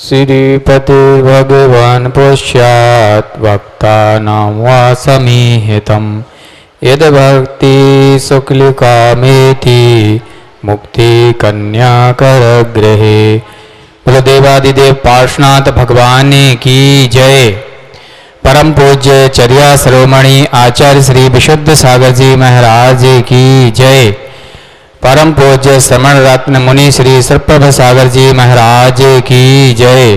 श्रीपति भगवान् पश्चात् वक्तानां वा समीहितं यद भक्ति शुक्लिकामेति मुक्ति कन्याकर गृहे। बोलो देवादिदेव पार्श्वनाथ भगवान की जय। परम पूज्य चर्या शिरोमणि आचार्य श्री विशुद्ध सागर जी महाराज की जय। परम पूज्य श्रमण रत्न मुनि श्री श्रीप्रभ सागर जी महाराज की जय।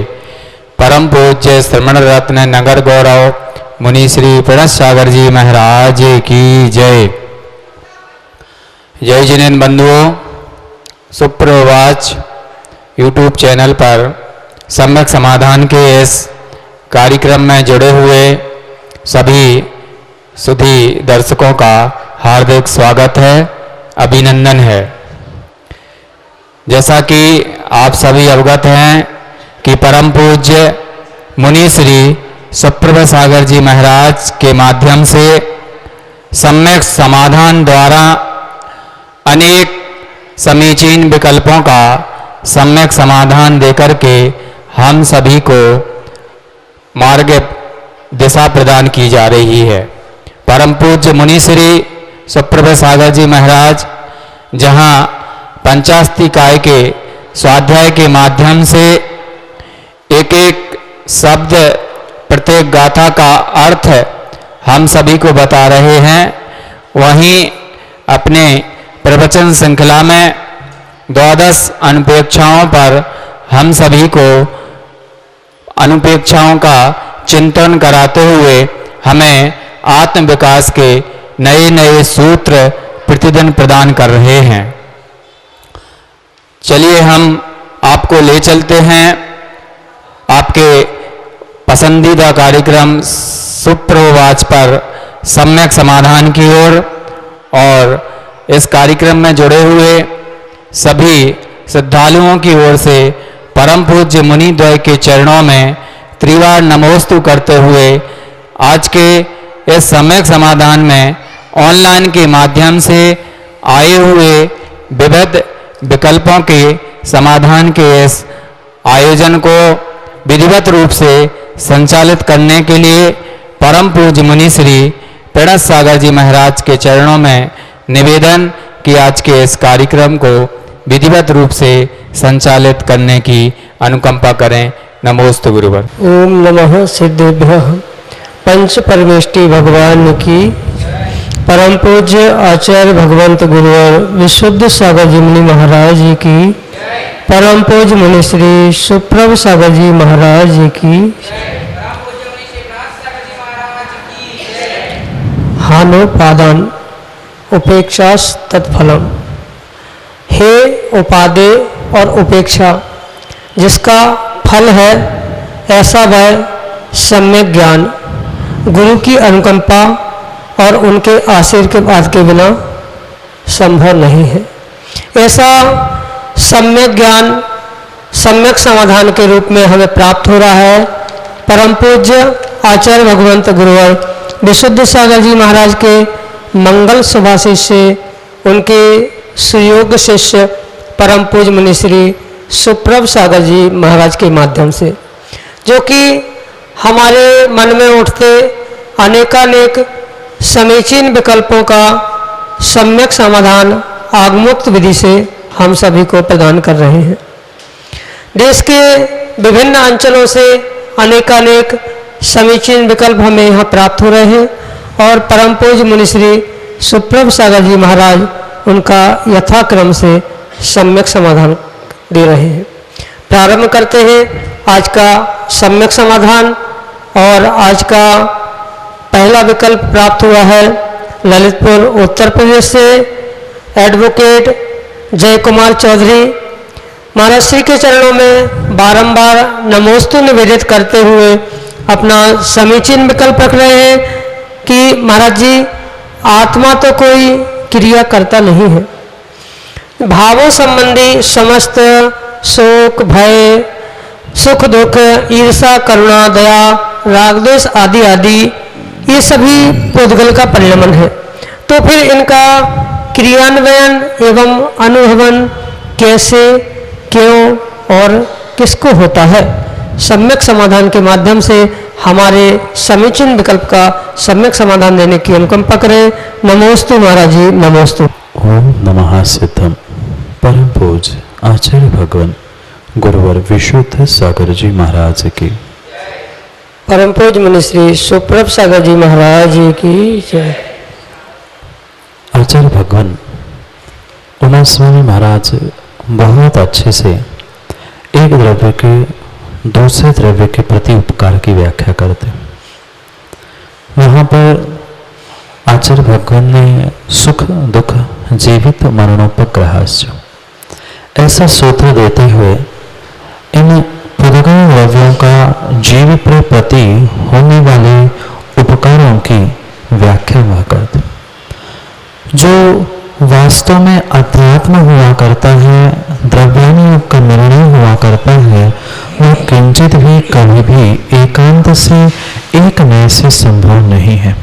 परम पूज्य श्रमण रत्न नगर गौरव मुनि श्री प्रणत सागर जी महाराज की जय। जय जिनेन बंधुओं, सुप्रभात। यूट्यूब चैनल पर सम्यक समाधान के इस कार्यक्रम में जुड़े हुए सभी सुधी दर्शकों का हार्दिक स्वागत है, अभिनंदन है। जैसा कि आप सभी अवगत हैं कि परम पूज्य मुनि श्री सुप्रभ सागर जी महाराज के माध्यम से सम्यक समाधान द्वारा अनेक समीचीन विकल्पों का सम्यक समाधान देकर के हम सभी को मार्ग दिशा प्रदान की जा रही है। परम पूज्य मुनि श्री सुप्रभ सागर जी महाराज जहाँ पंचास्ति काय के स्वाध्याय के माध्यम से एक एक शब्द प्रत्येक गाथा का अर्थ हम सभी को बता रहे हैं, वहीं अपने प्रवचन श्रृंखला में 12 अनुपेक्षाओं पर हम सभी को अनुपेक्षाओं का चिंतन कराते हुए हमें आत्म विकास के नए नए सूत्र प्रतिदिन प्रदान कर रहे हैं। चलिए हम आपको ले चलते हैं आपके पसंदीदा कार्यक्रम सुप्रभात पर सम्यक समाधान की ओर। और इस कार्यक्रम में जुड़े हुए सभी श्रद्धालुओं की ओर से परम पूज्य मुनि द्वय के चरणों में त्रिवार नमोस्तु करते हुए आज के इस सम्यक समाधान में ऑनलाइन के माध्यम से आए हुए विविध विकल्पों के समाधान के इस आयोजन को विधिवत रूप से संचालित करने के लिए परम पूज्य मुनि श्री प्रणत सागर जी महाराज के चरणों में निवेदन कि आज के इस कार्यक्रम को विधिवत रूप से संचालित करने की अनुकंपा करें। नमोस्तु गुरुवर। ओम नमः सिद्धेभ्यः पंच परमेष्टि भगवान की। परम पूज्य आचार्य भगवंत गुरुवर विशुद्ध सागर जी मुनि महाराज जी की। परम पूज्य मुनि श्री सुप्रभ सागर जी महाराज जी की। हानोपादान उपेक्षा तत्फलम। हे उपादे और उपेक्षा जिसका फल है, ऐसा वह सम्यक ज्ञान गुरु की अनुकंपा और उनके आशीर्वाद के बिना संभव नहीं है। ऐसा सम्यक ज्ञान सम्यक समाधान के रूप में हमें प्राप्त हो रहा है। परम पूज्य आचार्य भगवंत गुरुवर विशुद्ध सागर जी महाराज के मंगल सभा शिष्य, उनके सुयोग्य शिष्य परम पूज्य मुनि श्री सुप्रभ सागर जी महाराज के माध्यम से, जो कि हमारे मन में उठते अनेकानेक समीचीन विकल्पों का सम्यक समाधान आगमुक्त विधि से हम सभी को प्रदान कर रहे हैं। देश के विभिन्न अंचलों से अनेकानेक समीचीन विकल्प हमें यहाँ प्राप्त हो रहे हैं और परम पूज्य मुनि श्री सुप्रभ सागर जी महाराज उनका यथाक्रम से सम्यक समाधान दे रहे हैं। प्रारंभ करते हैं आज का सम्यक समाधान। और आज का पहला विकल्प प्राप्त हुआ है ललितपुर उत्तर प्रदेश से एडवोकेट जय कुमार चौधरी। महाराज श्री के चरणों में बारंबार नमोस्तु निवेदित करते हुए अपना समीचीन विकल्प रख रहे हैं कि महाराज जी, आत्मा तो कोई क्रिया करता नहीं है। भावों संबंधी समस्त शोक, भय, सुख, दुख, ईर्षा, करुणा, दया, राग, द्वेष आदि आदि ये सभी पुद्गल का परिणमन है। तो फिर इनका क्रियान्वयन एवं अनुभवन कैसे, क्यों और किसको होता है, सम्यक समाधान के माध्यम से हमारे समीचीन विकल्प का सम्यक समाधान देने की अनुकंपा करें। नमोस्तु महाराज जी, नमोस्तु। ओम नमः सिद्धम। परम पूज्य आचार्य भगवान गुरुवर विशुद्ध सागर जी महाराज की, परम पूज्य मुनि श्री सुप्रभ सागर जी महाराज जी की जय। आचार्य भगवान उमा स्वामी महाराज बहुत अच्छे से एक द्रव्य के दूसरे द्रव्य के प्रति उपकार की व्याख्या करते हैं। वहाँ पर आचार्य भगवान ने सुख दुख जीवित मरणोपग्रहास्य ऐसा सूत्र देते हुए इन पुद्गल द्रव्यों का जीव के प्रति होने वाले उपकारों की व्याख्या वह करते। जो वास्तव में अध्यात्म हुआ करता है, द्रव्यानुयोग का निर्णय हुआ करता है, वह किंचित भी कभी भी एकांत से एक नए से संभव नहीं है।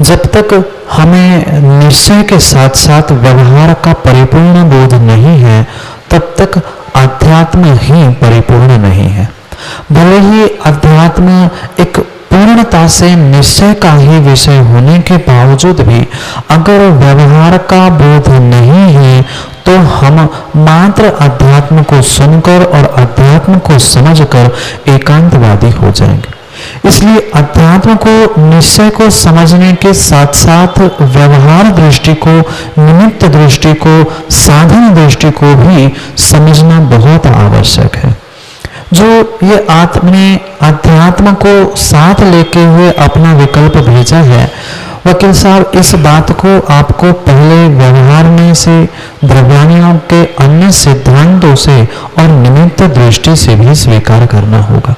जब तक हमें निश्चय के साथ साथ व्यवहार का परिपूर्ण बोध नहीं है, तब तक अध्यात्म ही परिपूर्ण नहीं है। भले ही अध्यात्म एक पूर्णता से निश्चय का ही विषय होने के बावजूद भी अगर व्यवहार का बोध नहीं है, तो हम मात्र अध्यात्म को सुनकर और अध्यात्म को समझकर एकांतवादी हो जाएंगे। इसलिए अध्यात्म को, निश्चय को समझने के साथ साथ व्यवहार दृष्टि को, निमित्त दृष्टि को, साधन दृष्टि को भी समझना बहुत आवश्यक है। जो ये आपने अध्यात्म को साथ लेके हुए अपना विकल्प भेजा है, वकील साहब इस बात को आपको पहले व्यवहार में से, द्रव्यानुयोग के अन्य सिद्धांतों से और निमित्त दृष्टि से भी स्वीकार करना होगा।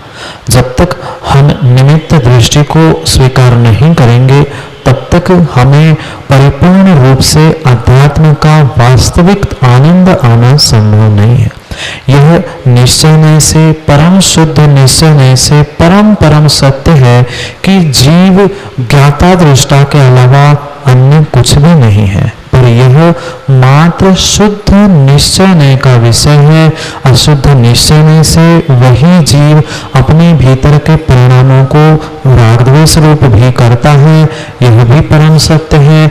जब तक हम निमित्त दृष्टि को स्वीकार नहीं करेंगे, तब तक हमें परिपूर्ण रूप से अध्यात्म का वास्तविक आनंद आना संभव नहीं है। यह निश्चय से, परम शुद्ध निश्चय से परम सत्य है कि जीव ज्ञाता दृष्टा के अलावा अन्य कुछ भी नहीं है, पर यह मात्र शुद्ध निश्चय का विषय है। अशुद्ध निश्चय से वही जीव अपने भीतर के परिणामों को रागद्वेष रूप भी करता है, यह भी परम सत्य है।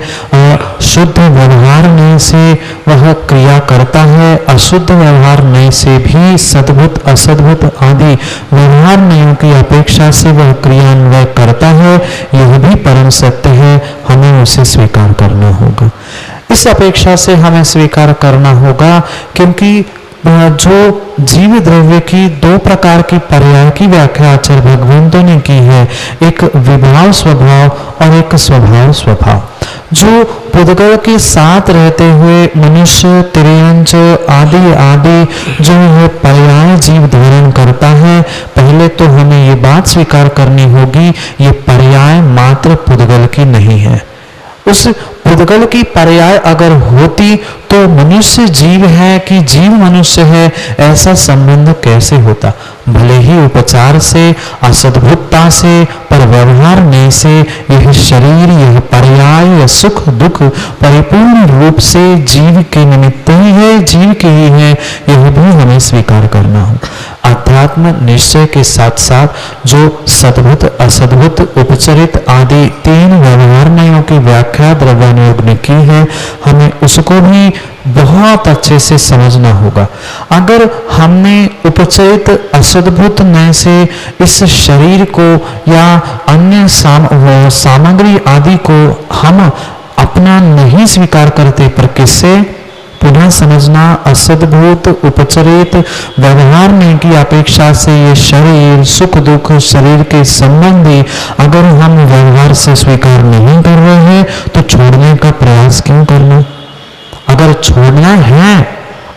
शुद्ध व्यवहार नय से वह क्रिया करता है, अशुद्ध व्यवहार नय से भी सद्भुत असद्भुत आदि व्यवहार नयों की अपेक्षा से वह क्रियान्वय करता है, यह भी परम सत्य है। हमें उसे स्वीकार करना होगा। इस अपेक्षा से हमें स्वीकार करना होगा, क्योंकि जो जीव द्रव्य की दो प्रकार की पर्याय की व्याख्या आचार्य भगवंतों ने की है, एक विभाव स्वभाव और एक स्वभाव स्वभाव। जो पुद्गल के साथ रहते हुए मनुष्य, तिर्यंच आदि आदि जो यह पर्याय जीव धारण करता है, पहले तो हमें ये बात स्वीकार करनी होगी, ये पर्याय मात्र पुद्गल की नहीं है। उस पुद्गल की पर्याय अगर होती तो मनुष्य जीव है कि जीव मनुष्य है, ऐसा संबंध कैसे होता। भले ही उपचार से, असद्भुतता से, पर व्यवहार में से यह शरीर, यह पर्याय, यह सुख दुख परिपूर्ण रूप से जीव के निमित्त ही है, जीव के ही है, यह भी हमें स्वीकार करना हो। अध्यात्म निश्चय के साथ साथ जो सद्भुत असद्भुत उपचरित आदि तीन व्यवहार नयों की व्याख्या द्रव्यानुयोग ने की है, हमें उसको भी बहुत अच्छे से समझना होगा। अगर हमने उपचरित असद्भुत नय से इस शरीर को या अन्य सामग्री आदि को हम अपना नहीं स्वीकार करते, पर किससे पुनः समझना, असद्भुत उपचरित व्यवहार में की अपेक्षा से ये शरीर, सुख दुख, शरीर के संबंधी अगर हम व्यवहार से स्वीकार नहीं कर रहे हैं, तो छोड़ने का प्रयास क्यों करना। अगर छोड़ना है,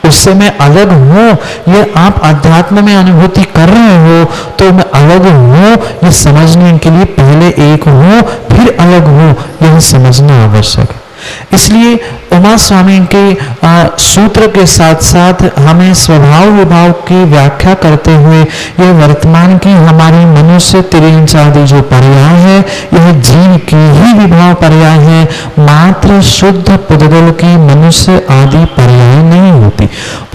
उससे मैं अलग हूं, ये आप अध्यात्म में अनुभूति कर रहे हो, तो मैं अलग हूं ये समझने के लिए पहले एक हूं फिर अलग हूं, यह समझना आवश्यक है। इसलिए उमा स्वामी के सूत्र के साथ साथ हमें स्वभाव विभाव की व्याख्या करते हुए यह वर्तमान की हमारी मनुष्य, तिर्यंच आदि जो पर्याय है, यह जीव की ही विभाव पर्याय है, मात्र शुद्ध पुद्गल की मनुष्य आदि पर्याय नहीं हुए। होती।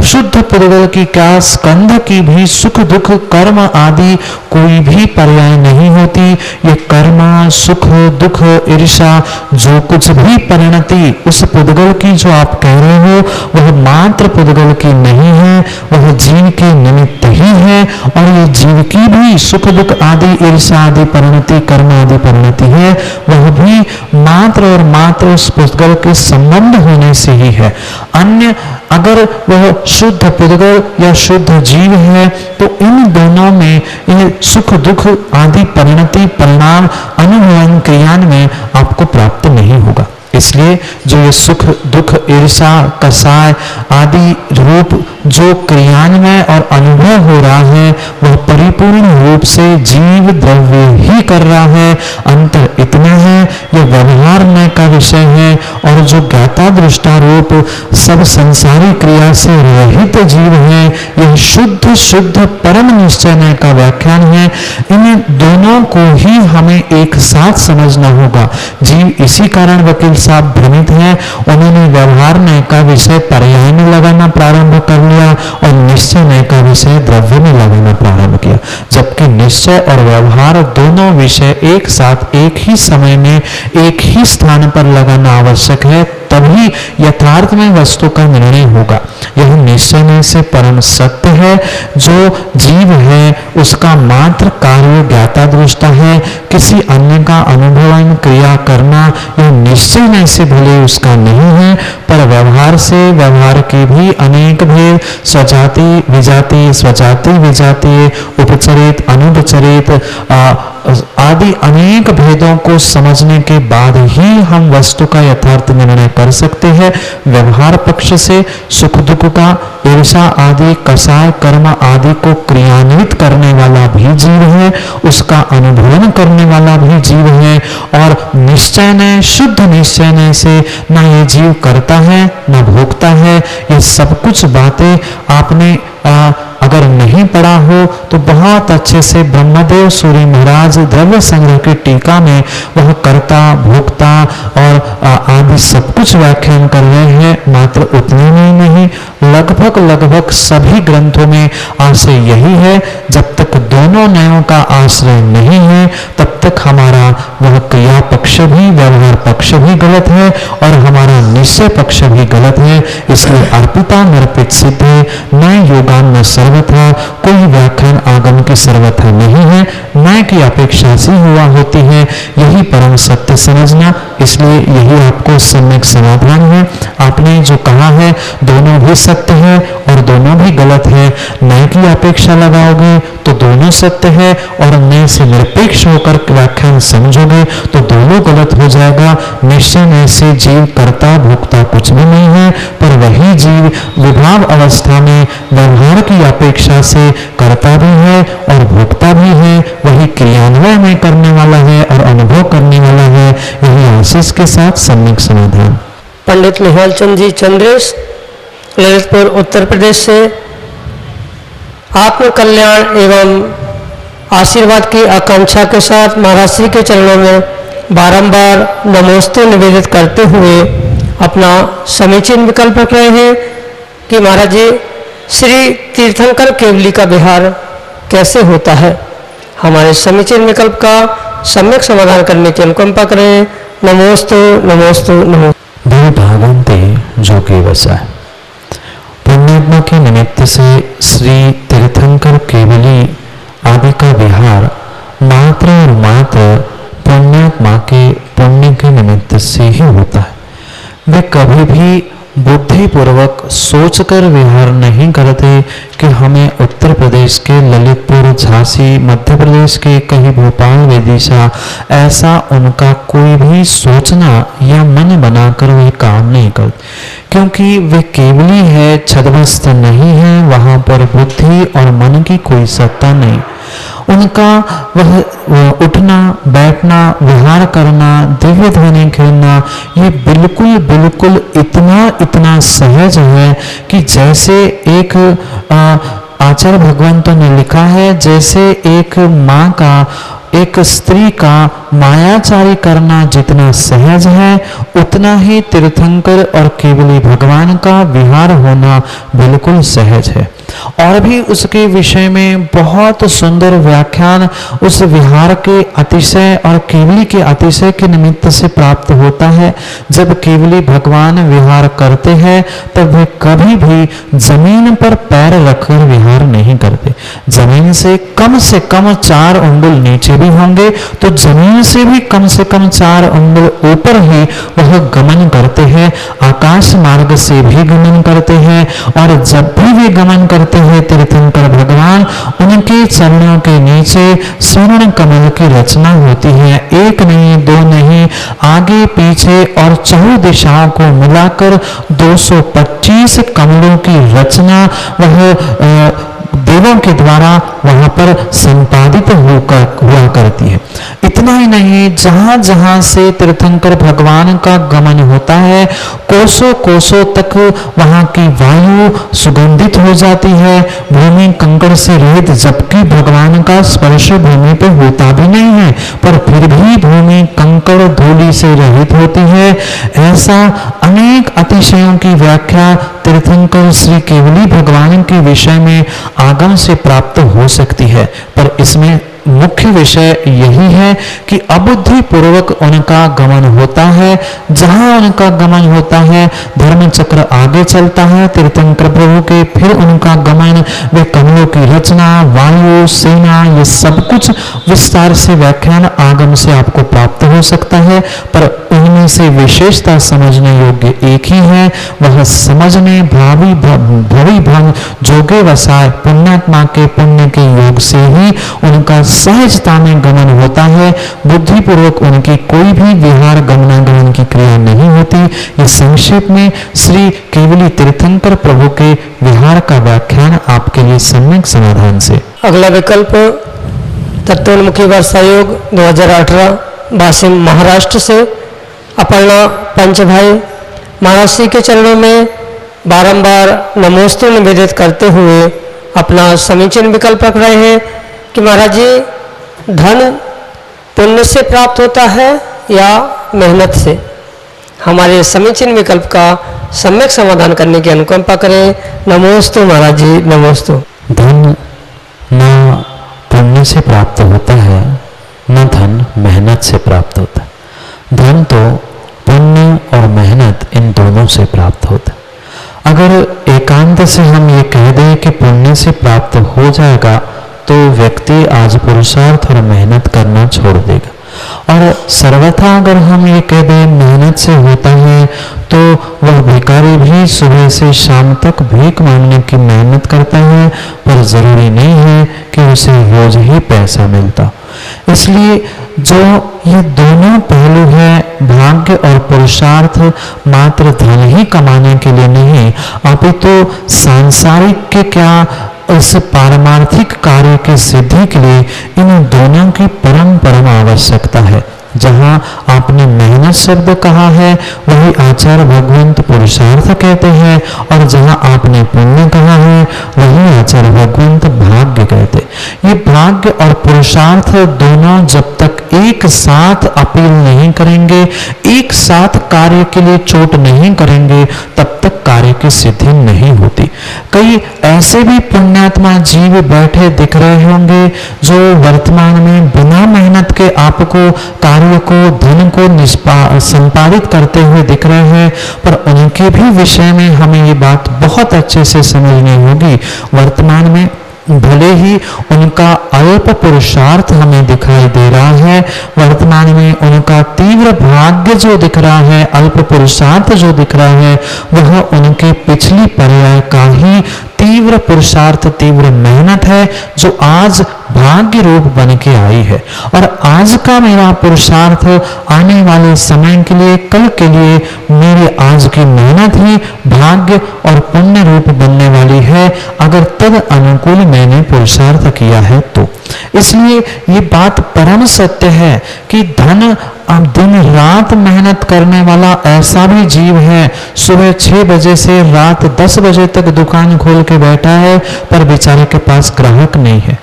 शुद्ध पुद्गल की क्या स्कंध की भी सुख दुख कर्म आदि कोई भी पर्याय नहीं होती। ये कर्म सुख दुख ईर्षा जो कुछ भी परिणति उस पुद्गल की जो आप कह रहे हो वह मात्र पुद्गल की नहीं है, वह जीव के निमित्त ही है। और ये जीव की भी सुख दुख आदि ईर्षा आदि परिणति कर्म आदि परिणति है, वह भी मात्र और मात्र उस पुद्गल के संबंध होने से ही है। अन्य अगर वह शुद्ध पुद्गल या शुद्ध जीव है तो इन दोनों में यह सुख दुख आदि परिणति परिणाम अनुभवन क्रियान्वय आपको प्राप्त नहीं होगा। इसलिए जो ये सुख दुख ईर्षा कसाय आदि रूप जो क्रियान्वय और अनुभव हो रहा है वह परिपूर्ण रूप से जीव द्रव्य ही कर रहा है। अंतर इतना है यह व्यवहारमय का विषय है और जो ज्ञाता दृष्टा रूप सब संसारी क्रिया से रहित जीव है यह शुद्ध शुद्ध परम निश्चय का व्याख्यान है। इन दोनों को ही हमें एक साथ समझना होगा। जीव इसी कारण वकील साहब भ्रमित हैं, उन्होंने व्यवहार नय का विषय पर्याय में लगाना प्रारंभ कर लिया और निश्चय नय का विषय द्रव्य में लगाना प्रारंभ किया, जबकि निश्चय और व्यवहार दोनों विषय एक साथ एक ही समय में एक ही स्थान पर लगाना आवश्यक है, तभी यथार्थ में वस्तु का निर्णय होगा। यह निश्चय नय से परम सत्य है। जो जीव है उसका मात्र कार्य ज्ञाता दृष्टा है, किसी अन्य का अनुभवन क्रिया करना यह निश्चय नय से भले उसका नहीं है, पर व्यवहार से व्यवहार के भी अनेक भेद स्वजाति विजाति स्वजाति विजातीय उपचरित अनुपचरित आदि अनेक भेदों को समझने के बाद ही हम वस्तु का यथार्थ निर्णय कर सकते हैं। व्यवहार पक्ष से सुख दुख का ईर्षा आदि कसाय कर्म आदि को क्रियान्वित करने वाला भी जीव है, उसका अनुभवन करने वाला भी जीव है। और निश्चय नय शुद्ध निश्चय नय से न ये जीव करता है न भोगता है। ये सब कुछ बातें आपने अगर नहीं पढ़ा हो तो बहुत अच्छे से ब्रह्मदेव सूर्य महाराज द्रव्य संग्रह की टीका में वह कर्ता भोक्ता और आदि सब कुछ व्याख्यान कर रहे हैं। मात्र उतने में नहीं, लगभग सभी ग्रंथों में आशय यही है, जब तक दोनों नयों का आश्रय नहीं है तब तक हमारा वह क्रिया पक्ष भी व्यवहार पक्ष भी गलत है और हमारा निश्चय पक्ष भी गलत है। इसलिए अर्पिता निर्पित सिद्ध है, न योगान न सर्वथा, कोई व्याख्यान आगम की सर्वथा नहीं है, न की अपेक्षा से हुआ होती है। यही परम सत्य समझना, इसलिए यही आपको सम्यक समाधान है। आपने जो कहा है दोनों भी सत्य है और दोनों भी गलत है। नए की अपेक्षा लगाओगे तो दोनों सत्य है और नए से निरपेक्ष होकर व्याख्यान समझोगे तो दोनों गलत हो जाएगा। निश्चय नए से जीव कर्ता भोक्ता कुछ भी नहीं है, पर वही जीव विभाव अवस्था में व्यवहार की अपेक्षा से कर्ता भी है और भोक्ता भी है। वही क्रियान्वय में करने वाला है और अनुभव करने वाला है। यही आशीष के साथ सम्यक समाधान। पंडित निहाल चंद जी चंद्रेश, ललितपुर उत्तर प्रदेश से आत्म कल्याण एवं आशीर्वाद की आकांक्षा के साथ महाराज श्री के चरणों में बारंबार नमोस्तु निवेदित करते हुए अपना समीचीन विकल्प रख रहे हैं कि महाराज जी श्री तीर्थंकर केवली का विहार कैसे होता है। हमारे समीचीन विकल्प का सम्यक समाधान करने की अनुकंपा करें। नमोस्तु नमोस्तु नमोस्तु। भय भागवंते जो के वसा, पुण्यात्मा के निमित्त से श्री तीर्थंकर केवली आदि का विहार मात्र और मात्र पुण्यात्मा के पुण्य के निमित्त से ही होता है। वे कभी भी बुद्धिपूर्वक सोचकर विहार नहीं करते कि हमें उत्तर प्रदेश के ललितपुर झांसी मध्य प्रदेश के कहीं भोपाल विदिशा, ऐसा उनका कोई भी सोचना या मन बनाकर वे काम नहीं करते, क्योंकि वे केवली है, छद्मस्त नहीं है। वहां पर बुद्धि और मन की कोई सत्ता नहीं। उनका वह उठना बैठना विहार करना दिव्य ध्वनि खेलना ये बिल्कुल बिल्कुल इतना सहज है कि जैसे एक आचार्य भगवंतों ने लिखा है, जैसे एक माँ का एक स्त्री का मायाचारी करना जितना सहज है, उतना ही तीर्थंकर और केवली भगवान का विहार होना बिल्कुल सहज है। और भी उसके विषय में बहुत सुंदर व्याख्यान उस विहार के अतिशय और केवली के अतिशय के निमित्त से प्राप्त होता है। जब केवली भगवान विहार करते हैं तब वे कभी भी जमीन पर पैर रखकर विहार नहीं करते। जमीन से कम 4 उंगल नीचे भी होंगे तो जमीन से भी कम 4 उंगल ऊपर ही वह गमन करते हैं। आकाश मार्ग से भी गमन करते हैं और जब भी वे गमन करते हैं तीर्थंकर भगवान, उनके चरणों के नीचे स्वर्ण कमल की रचना होती है। एक नहीं, दो नहीं, आगे पीछे और चारों दिशाओं को मिलाकर 225 कमलों की रचना वह देवों के द्वारा वहां पर संपादित हुआ करती है। इतना ही नहीं, जहां जहां से तीर्थंकर भगवान का गमन होता है, कोसों कोसों तक वहां की वायु सुगंधित हो जाती है। भूमि कंकड़ से रहित, जबकि भगवान का स्पर्श भूमि पे होता भी नहीं है, पर फिर भी भूमि कंकड़ धूलि से रहित होती है। ऐसा अनेक अतिशयों की व्याख्या तीर्थंकर श्री केवली भगवान के विषय में आगम से प्राप्त हो सकती है। पर इसमें मुख्य विषय यही है कि अबुद्धि पूर्वक उनका गमन होता है। जहां उनका गमन होता है, धर्म चक्र आगे चलता है तीर्थंकर प्रभु के, फिर उनका गमन, वे कमलों की रचना, वायु, सेना, ये सब कुछ विस्तार से व्याख्यान आगम से आपको प्राप्त हो सकता है। पर उनमें से विशेषता समझने योग्य एक ही है, वह समझने भवि भंग जोगे वसाय पुण्यात्मा के पुण्य के योग से ही उनका सहजता में गमन होता है। बुद्धिपूर्वक उनकी कोई भी विहार गमनागमन की क्रिया नहीं होती। ये संक्षेप में श्री केवली तीर्थंकर प्रभु के विहार का व्याख्यान आपके लिए सम्यक समाधान से। अगला विकल्प तत्वोन्मुखी वर्षा योग 2018 वासिम महाराष्ट्र से अपर्णा पंचभाई महाराज श्री के चरणों में बारंबार नमोस्तु निवेदित करते हुए अपना समीचीन विकल्प रख रहे हैं कि महाराज जी, धन पुण्य से प्राप्त होता है या मेहनत से? हमारे समीचीन विकल्प का सम्यक समाधान करने की अनुकंपा करें। नमोस्तु महाराज जी, नमोस्तु। धन न पुण्य से प्राप्त होता है, न धन मेहनत से प्राप्त होता है। धन तो पुण्य और मेहनत इन दोनों से प्राप्त होता है। अगर एकांत से हम ये कह दें कि पुण्य से प्राप्त हो जाएगा तो व्यक्ति आज पुरुषार्थ और मेहनत करना छोड़ देगा। और सर्वथा अगर हम ये कह दें मेहनत से होता है तो वह भिखारी भी सुबह से शाम तक भीख मांगने की मेहनत करता है, पर जरूरी नहीं है कि उसे रोज ही पैसा मिलता। इसलिए जो ये दोनों पहलू है, भाग्य और पुरुषार्थ, मात्र धन ही कमाने के लिए नहीं, अपितु सांसारिक के क्या इस पारमार्थिक कार्य की सिद्धि के लिए इन दोनों की परम आवश्यकता है। जहां आपने मेहनत शब्द कहा है वही आचार्य भगवंत पुरुषार्थ कहते हैं, और जहां आपने पुण्य कहा है वही आचार्य भगवंत भाग्य कहते। ये भाग्य और पुरुषार्थ दोनों जब तक एक साथ अपील नहीं करेंगे, एक साथ कार्य के लिए चोट नहीं करेंगे, तब तक कार्य की सिद्धि नहीं होती। कई ऐसे भी पुण्यात्मा जीव बैठे दिख रहे होंगे जो वर्तमान में बिना मेहनत के आपको कार्य को, धन को संपादित करते हुए दिख रहे हैं, पर उनके भी विषय में हमें ये बात बहुत अच्छे से समझनी होगी। वर्तमान में भले ही उनका अल्प पुरुषार्थ हमें दिखाई दे रहा है, वर्तमान में उनका तीव्र भाग्य जो दिख रहा है, अल्प पुरुषार्थ जो दिख रहा है, वह उनके पिछली पर्याय का ही तीव्र पुरुषार्थ, तीव्र मेहनत है जो आज भाग्य रूप बन के आई है। और आज का मेरा पुरुषार्थ आने वाले समय के लिए, कल के लिए मेरी आज की मेहनत ही भाग्य और पुण्य रूप बनने वाली है, अगर तद अनुकूल मैंने पुरुषार्थ किया है तो। इसलिए ये बात परम सत्य है कि धन अब दिन रात मेहनत करने वाला ऐसा भी जीव है, सुबह 6 बजे से रात 10 बजे तक दुकान खोल के बैठा है, पर बेचारे के पास ग्राहक नहीं है।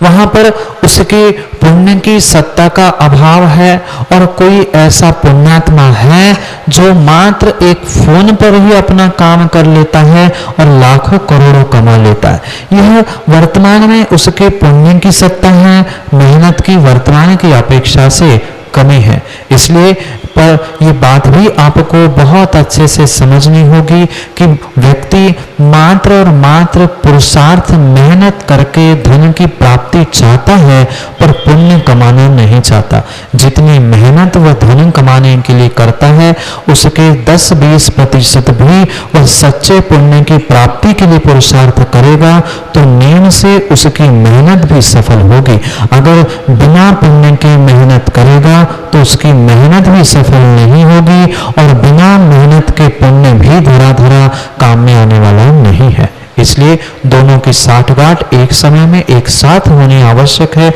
वहां पर उसके पुण्य की सत्ता का अभाव है, और कोई ऐसा पुण्यात्मा है जो मात्र एक फोन पर ही अपना काम कर लेता है और लाखों करोड़ों कमा लेता है। यह वर्तमान में उसके पुण्य की सत्ता है, मेहनत की वर्तमान की अपेक्षा से कमी है। इसलिए पर ये बात भी आपको बहुत अच्छे से समझनी होगी कि व्यक्ति मात्र और मात्र पुरुषार्थ मेहनत करके धन की प्राप्ति चाहता है, पर पुण्य कमाना नहीं चाहता। जितनी मेहनत वह धन कमाने के लिए करता है, उसके 10-20% भी वह सच्चे पुण्य की प्राप्ति के लिए पुरुषार्थ करेगा तो नियम से उसकी मेहनत भी सफल होगी। अगर बिना पुण्य के मेहनत करेगा तो उसकी मेहनत भी सफल नहीं होगी, और बिना मेहनत के पुण्य भी धरा काम में आने वाला नहीं है। इसलिए दोनों की साठगांठ एक समय में एक साथ होनी आवश्यक है,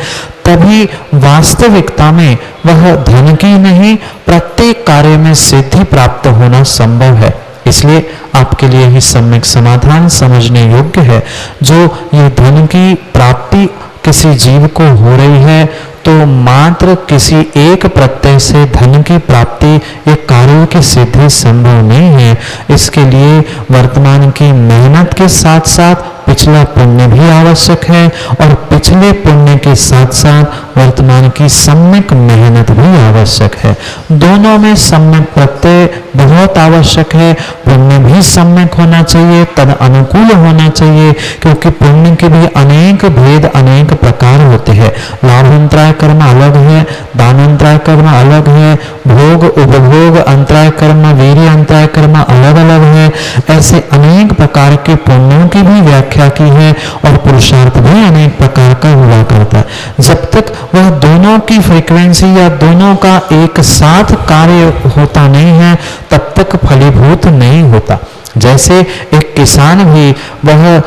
तभी वास्तविकता में वह धन की नहीं प्रत्येक कार्य में सिद्धि प्राप्त होना संभव है। इसलिए आपके लिए ही सम्यक समाधान समझने योग्य है। जो ये धन की प्राप्ति किसी जीव को हो रही है, तो मात्र किसी एक प्रत्यय से धन की प्राप्ति एक कार्य की सिद्धि संभव नहीं है। इसके लिए वर्तमान की मेहनत के साथ साथ पिछला पुण्य भी आवश्यक है, और पिछले पुण्य के साथ साथ वर्तमान की सम्यक मेहनत भी आवश्यक है। दोनों में सम्यक प्रत्यय बहुत आवश्यक है। पुण्य भी सम्यक होना चाहिए, तद अनुकूल होना चाहिए, क्योंकि पुण्य के भी अनेक भेद अनेक प्रकार होते हैं। लाभांतराय कर्म अलग है, दानांतराय कर्म अलग है, भोग उपभोग अंतराय कर्म, वीर्य अंतराय कर्म अलग अलग है। ऐसे अनेक प्रकार के पुण्यों की भी व्याख्या की है, और पुरुषार्थ भी अनेक प्रकार का हुआ करता है। जब तक वह दोनों की फ्रीक्वेंसी या दोनों का एक साथ कार्य होता नहीं है, तब तक फलीभूत नहीं होता। जैसे एक किसान भी वह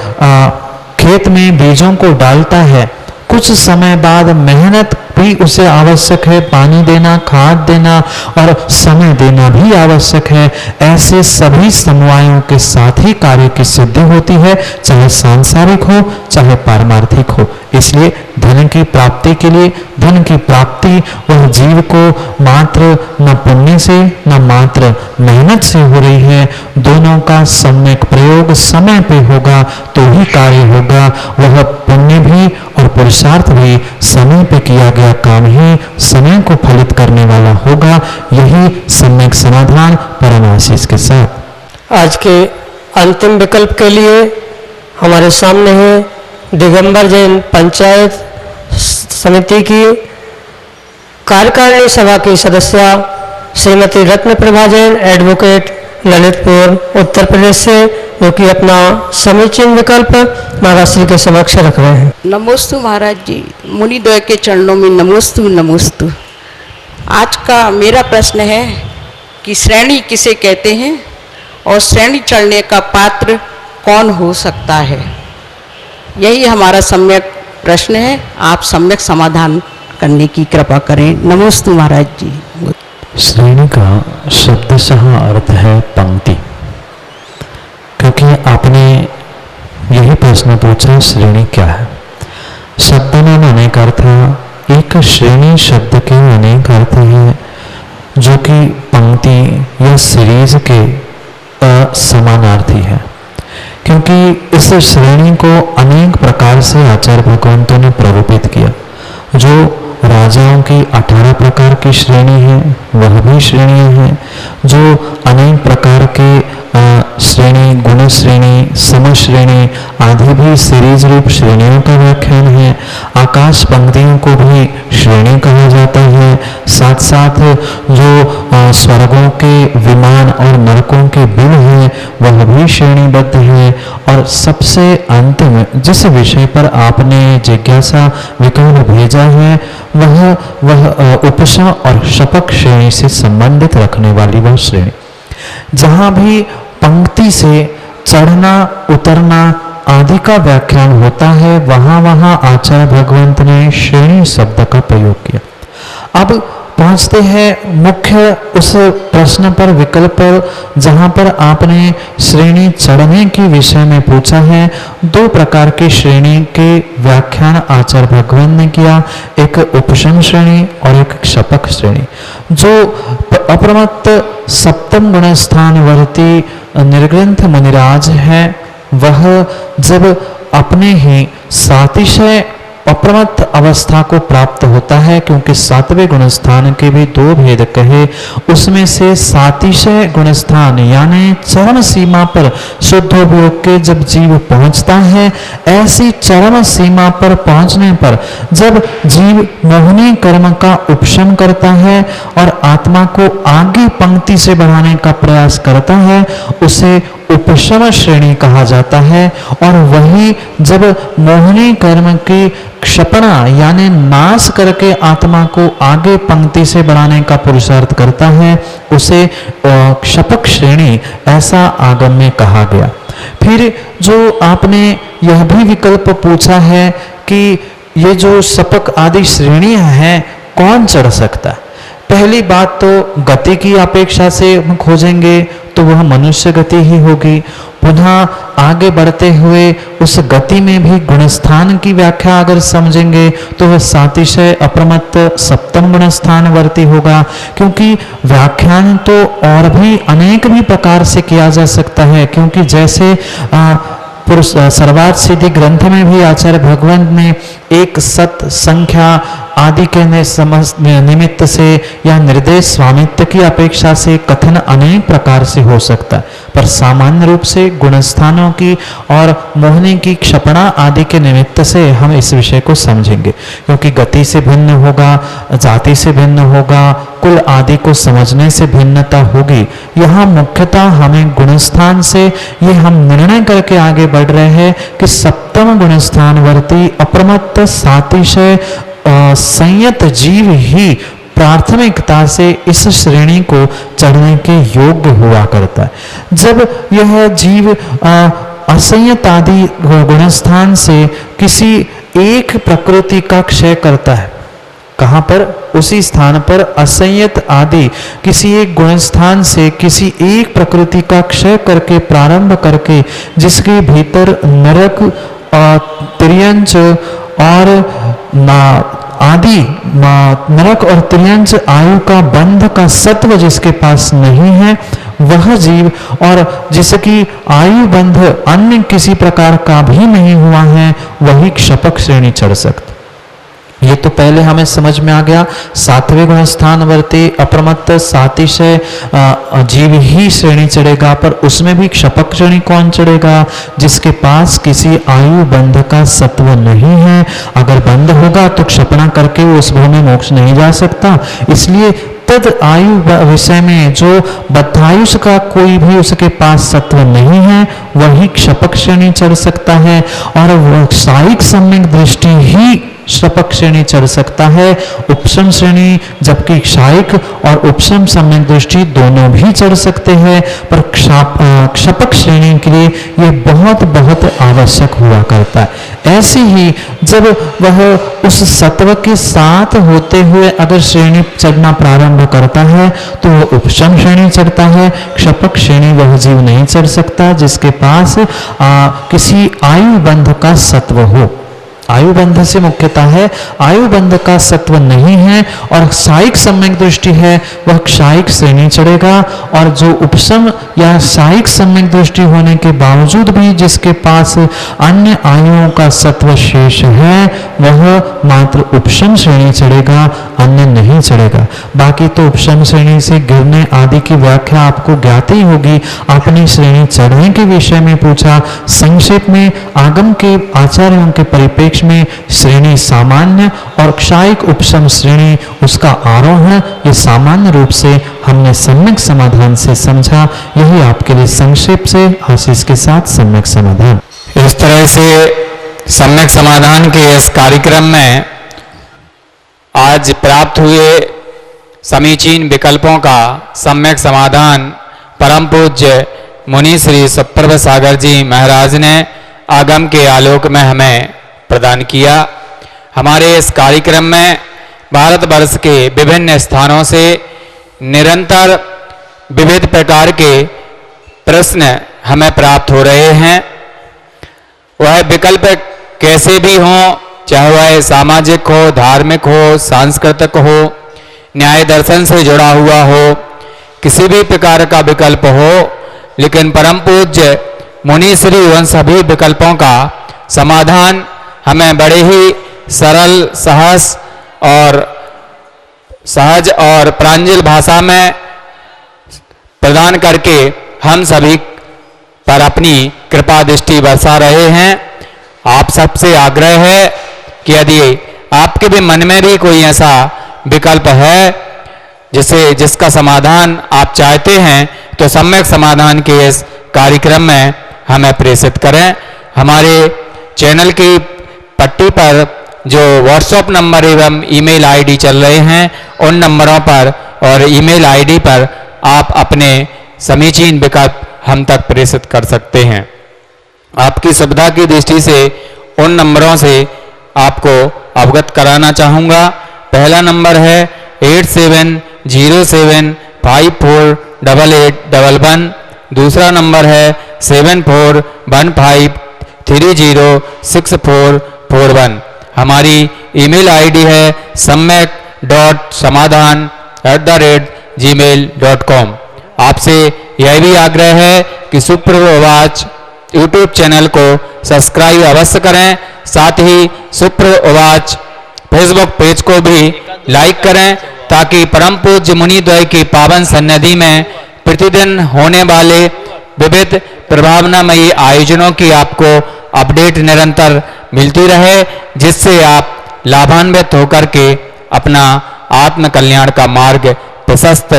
खेत में बीजों को डालता है, कुछ समय बाद मेहनत भी उसे आवश्यक है, पानी देना, खाद देना और समय देना भी आवश्यक है। ऐसे सभी समवायों के साथ ही कार्य की सिद्धि होती है, चाहे सांसारिक हो चाहे पारमार्थिक हो। इसलिए धन की प्राप्ति के लिए धन की प्राप्ति वह जीव को मात्र न पुण्य से न मात्र मेहनत से हो रही है। दोनों का सम्यक प्रयोग समय पे होगा तो ही कार्य होगा। वह पुण्य भी और पुरुषार्थ भी समय पे किया गया काम ही समय को फलित करने वाला होगा। यही सम्यक समाधान परम आशीष के साथ। आज के अंतिम विकल्प के लिए हमारे सामने है दिगंबर जैन पंचायत समिति की कार्यकारिणी सभा की सदस्य श्रीमती रत्न प्रभा जैन, एडवोकेट, ललितपुर उत्तर प्रदेश से, जो कि अपना समीचीन विकल्प महाराज श्री के समक्ष रख रहे हैं। नमोस्तु महाराज जी, मुनिद्वय के चरणों में नमोस्तु नमोस्तु। आज का मेरा प्रश्न है कि श्रेणी किसे कहते हैं और श्रेणी चढ़ने का पात्र कौन हो सकता है? यही हमारा सम्यक प्रश्न है। आप सम्यक समाधान करने की कृपा करें। नमोस्तु महाराज जी। श्रेणी का शब्दशः अर्थ है पंक्ति। क्योंकि आपने यही प्रश्न पूछा, श्रेणी क्या है? शब्द में अनेक अर्थ है। एक श्रेणी शब्द के अनेक अर्थ हैं, जो कि पंक्ति या सीरीज के समानार्थी है। क्योंकि इस श्रेणी को अनेक प्रकार से आचार्य भगवंतों ने प्ररूपित किया। जो राजाओं की 18 प्रकार की श्रेणी है, वह भी श्रेणियाँ हैं। जो अनेक प्रकार के श्रेणी, गुण श्रेणी, सम श्रेणी आदि भी सीरीज रूप श्रेणियों का व्याख्यान है। आकाश पंक्तियों को भी श्रेणी कहा जाता है। साथ साथ जो स्वर्गों के विमान और नरकों के बिल हैं, वह भी श्रेणीबद्ध है। और सबसे अंतिम जिस विषय पर आपने जिज्ञासा विकल्प भेजा है, वह उपशम और शपक श्रेणी से संबंधित रखने वाली वह श्रेणी, जहां भी पंक्ति से चढ़ना उतरना आदि का व्याख्यान होता है, वहां वहां आचार्य भगवंत ने श्रेणी शब्द का प्रयोग किया। अब पहुंचते हैं मुख्य उस प्रश्न पर, विकल्प पर, जहां पर आपने श्रेणी चढ़ने के विषय में पूछा है। दो प्रकार की श्रेणी के व्याख्यान आचार्य भगवान ने किया, एक उपशम श्रेणी और एक क्षपक श्रेणी। जो अप्रमत्त सप्तम गुण स्थान वर्ती निर्ग्रंथ मुनिराज है, वह जब अपने ही सातिशय अप्रमत्त अवस्था को प्राप्त होता है, क्योंकि सातवें गुणस्थान के भी दो भेद कहे, उसमें से सातिशय गुणस्थान यानी चरम सीमा पर शुद्धोपयोग के जब जीव पहुंचता है, ऐसी चरम सीमा पर पहुंचने पर जब जीव मोहनी कर्म का उपशम करता है और आत्मा को आगे पंक्ति से बढ़ाने का प्रयास करता है, उसे उपशम श्रेणी कहा जाता है। और वही जब मोहनी कर्म की क्षपणा यानी नाश करके आत्मा को आगे पंक्ति से बढ़ाने का पुरुषार्थ करता है, उसे क्षपक श्रेणी ऐसा आगम में कहा गया। फिर जो आपने यह भी विकल्प पूछा है कि ये जो शपक आदि श्रेणियां हैं कौन चढ़ सकता है। पहली बात तो गति की अपेक्षा से हम खोजेंगे तो वह मनुष्य गति ही होगी। पुनः आगे बढ़ते हुए उस गति में भी गुणस्थान की व्याख्या अगर समझेंगे तो वह सातिशय अप्रमत्त सप्तम गुणस्थान वर्ती होगा, क्योंकि व्याख्यान तो और भी अनेक भी प्रकार से किया जा सकता है। क्योंकि जैसे सर्वार्थ सिद्धि ग्रंथ में भी आचार्य भगवंत ने एक सत संख्या आदि के निमित्त से या निर्देश स्वामित्व की अपेक्षा से कथन अनेक प्रकार से हो सकता है, पर सामान्य रूप से गुणस्थानों की और मोहनी की क्षपणा आदि के निमित्त से हम इस विषय को समझेंगे। क्योंकि गति से भिन्न होगा, जाति से भिन्न होगा, कुल आदि को समझने से भिन्नता होगी। यहाँ मुख्यतः हमें गुणस्थान से ये हम निर्णय करके आगे बढ़ रहे हैं कि सप्तम गुणस्थान वर्ती अप्रमत्त सातिशय संयत जीव ही प्राथमिकता से इस श्रेणी को चढ़ने के योग्य हुआ करता है। जब यह जीव असंयत आदि गुणस्थान से किसी एक प्रकृति का क्षय करता है, कहां पर? उसी स्थान पर असंयत आदि किसी एक गुणस्थान से किसी एक प्रकृति का क्षय करके प्रारंभ करके जिसके भीतर नरक तिर्यंच और आदि नरक और तिर्यंच आयु का बंध का सत्व जिसके पास नहीं है, वह जीव और जिसकी आयु बंध अन्य किसी प्रकार का भी नहीं हुआ है, वही क्षपक श्रेणी चढ़ सकता। ये तो पहले हमें समझ में आ गया। सातवें गुण स्थान वर्ती अप्रमत्त सातिशय जीव ही श्रेणी चढ़ेगा, पर उसमें भी क्षपक श्रेणी कौन चढ़ेगा? जिसके पास किसी आयु बंध का सत्व नहीं है। अगर बंध होगा तो क्षपणा करके वो उस भूमि मोक्ष नहीं जा सकता। इसलिए तद आयु विषय में जो बद्धायुष का कोई भी उसके पास सत्व नहीं है, वही क्षपक श्रेणी चढ़ सकता है। और व्यावसायिक सम्यक दृष्टि ही क्षपक श्रेणी चढ़ सकता है, उपशम श्रेणी, जबकि क्षायिक और उपशम सम्यक दृष्टि दोनों भी चढ़ सकते हैं। पर क्षपक श्रेणी के लिए ये बहुत बहुत आवश्यक हुआ करता है। ऐसे ही जब वह उस सत्व के साथ होते हुए अगर श्रेणी चढ़ना प्रारंभ करता है तो वह उपशम श्रेणी चढ़ता है। क्षपक श्रेणी वह जीव नहीं चढ़ सकता जिसके पास किसी आयु बंध का सत्व हो। आयु बंध से मुख्यता है, आयु बंध का सत्व नहीं है और क्षायिक सम्यक दृष्टि है, वह क्षायिक श्रेणी चढ़ेगा। और जो उपशम या क्षायिक सम्यक दृष्टि होने के बावजूद भी जिसके पास अन्य आयुओं का सत्व शेष है, वह मात्र उपशम श्रेणी चढ़ेगा, अन्य नहीं चढ़ेगा। बाकी तो उपशम श्रेणी से गिरने आदि की व्याख्या आपको ज्ञात ही होगी। आपने श्रेणी चढ़ने के विषय में पूछा। संक्षेप में आगम के आचार्यों के परिप्रेक्ष्य में श्रेणी सामान्य और क्षायिक उपशम श्रेणी उसका आरोहण, ये सामान्य रूप से हमने सम्यक समाधान से समझा। यही आपके लिए संक्षेप से आशीष के साथ सम्यक समाधान। इस तरह से सम्यक समाधान के इस कार्यक्रम में आज प्राप्त हुए समीचीन विकल्पों का सम्यक समाधान परम पूज्य मुनि श्री सुप्रभ सागर जी महाराज ने आगम के आलोक में हमें प्रदान किया। हमारे इस कार्यक्रम में भारतवर्ष के विभिन्न स्थानों से निरंतर विविध प्रकार के प्रश्न हमें प्राप्त हो रहे हैं। वह विकल्प कैसे भी हों, चाहे वह सामाजिक हो, धार्मिक हो, सांस्कृतिक हो, न्याय दर्शन से जुड़ा हुआ हो, किसी भी प्रकार का विकल्प हो, लेकिन परम पूज्य मुनि श्री उन सभी विकल्पों का समाधान हमें बड़े ही सरल, सहज और प्रांजल भाषा में प्रदान करके हम सभी पर अपनी कृपा दृष्टि बरसा रहे हैं। आप सबसे आग्रह है कि यदि आपके भी मन में भी कोई ऐसा विकल्प है जिसका समाधान आप चाहते हैं, तो सम्यक समाधान के इस कार्यक्रम में हमें प्रेषित करें। हमारे चैनल की पट्टी पर जो व्हाट्सएप नंबर एवं ईमेल आईडी चल रहे हैं, उन नंबरों पर और ईमेल आईडी पर आप अपने समीचीन विकल्प हम तक प्रेषित कर सकते हैं। आपकी सुविधा की दृष्टि से उन नंबरों से आपको अवगत कराना चाहूँगा। पहला नंबर है 8707548811। दूसरा नंबर है 7415306441। हमारी ईमेल आईडी है samyak.samadhan@gmail.com। आपसे यह भी आग्रह है कि सुप्रवाच यूट्यूब चैनल को सब्सक्राइब अवश्य करें, साथ ही सुप्रवाच फेसबुक पेज को भी लाइक करें, ताकि परम पूज्य मुनिद्वय की पावन सन्निधि में प्रतिदिन होने वाले विविध प्रभावनामयी आयोजनों की आपको अपडेट निरंतर मिलती रहे, जिससे आप लाभान्वित होकर के अपना आत्म कल्याण का मार्ग प्रशस्त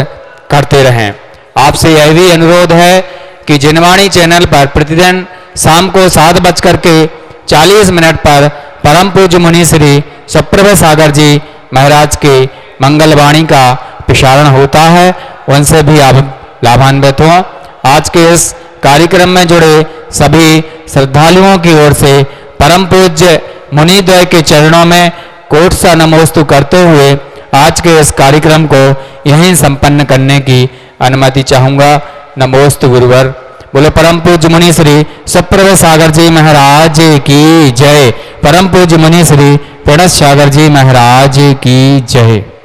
करते रहें। आपसे यह भी अनुरोध है कि जिनवाणी चैनल पर प्रतिदिन शाम को 7:40 पर परम पूज्य मुनि श्री सुप्रभ सागर जी महाराज के मंगलवाणी का प्रसारण होता है, उनसे भी आप लाभान्वित हों। आज के इस कार्यक्रम में जुड़े सभी श्रद्धालुओं की ओर से परम पूज्य मुनिद्वय के चरणों में कोट सा नमोस्तु करते हुए आज के इस कार्यक्रम को यहीं संपन्न करने की अनुमति चाहूँगा। नमोस्तु गुरुवर। बोलो परम पूज्य मुनि श्री सुप्रभ सागर जी महाराज की जय। परम पूज्य मुनि श्री प्रणत सागर जी महाराज की जय।